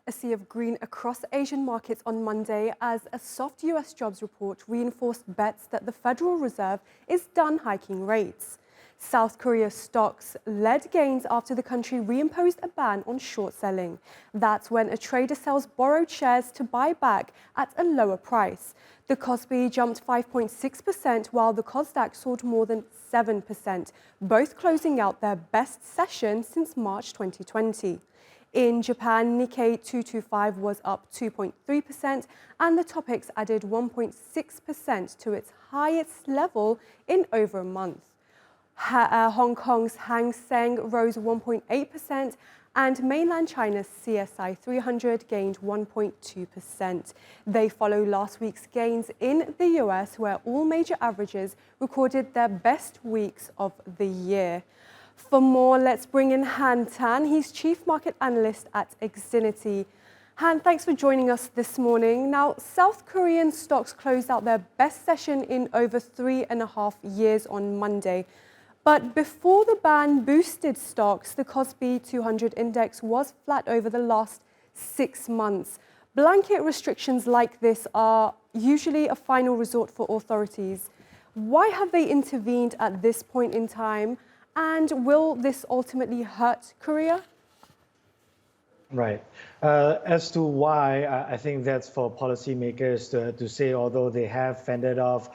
A sea of green across Asian markets on Monday as a soft US jobs report reinforced bets that the Federal Reserve is done hiking rates. South Korea stocks led gains after the country reimposed a ban on short selling. That's when a trader sells borrowed shares to buy back at a lower price. The KOSPI jumped 5.6%, while the Kosdaq soared more than 7%, both closing out their best session since March 2020. In Japan, Nikkei 225 was up 2.3%, and the Topix added 1.6% to its highest level in over a month. Hong Kong's Hang Seng rose 1.8%, and mainland China's CSI 300 gained 1.2%. They follow last week's gains in the US, where all major averages recorded their best weeks of the year. For more, let's bring in Han Tan. He's Chief Market Analyst at Xinity. Han, thanks for joining us this morning. Now, South Korean stocks closed out their best session in over 3.5 years on Monday. But before the ban boosted stocks, the KOSPI 200 index was flat over the last 6 months. Blanket restrictions like this are usually a final resort for authorities. Why have they intervened at this point in time? And will this ultimately hurt Korea? Right. As to why, I think that's for policymakers to say, although they have fended off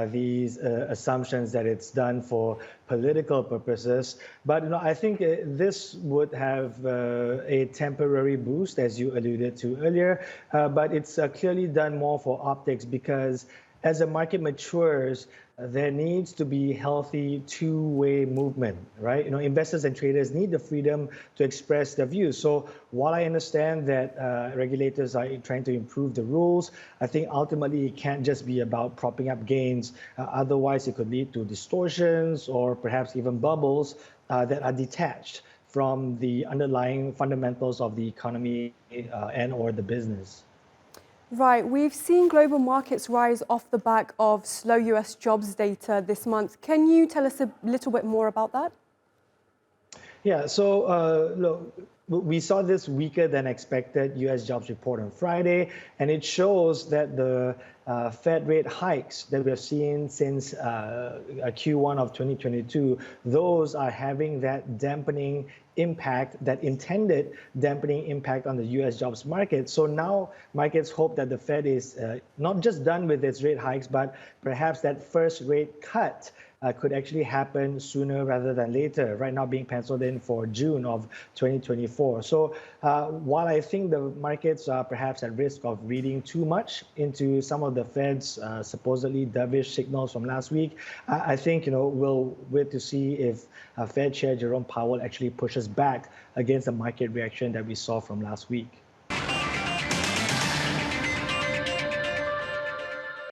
these assumptions that it's done for political purposes. But I think this would have a temporary boost, as you alluded to earlier. But it's clearly done more for optics because as the market matures, there needs to be healthy two-way movement, right? Investors and traders need the freedom to express their views. So while I understand that regulators are trying to improve the rules, I think ultimately it can't just be about propping up gains. Otherwise, it could lead to distortions or perhaps even bubbles that are detached from the underlying fundamentals of the economy and or the business. Right, we've seen global markets rise off the back of slow US jobs data this month. Can you tell us a little bit more about that? Yeah, so look, we saw this weaker than expected US jobs report on Friday, and it shows that the Fed rate hikes that we've seen since Q1 of 2022, those are having that dampening impact, that intended dampening impact on the US jobs market. So now markets hope that the Fed is not just done with its rate hikes, but perhaps that first rate cut could actually happen sooner rather than later, right now being penciled in for June of 2024. So while I think the markets are perhaps at risk of reading too much into some of the Fed's supposedly dovish signals from last week, I think we'll wait to see if Fed Chair Jerome Powell actually pushes back against the market reaction that we saw from last week.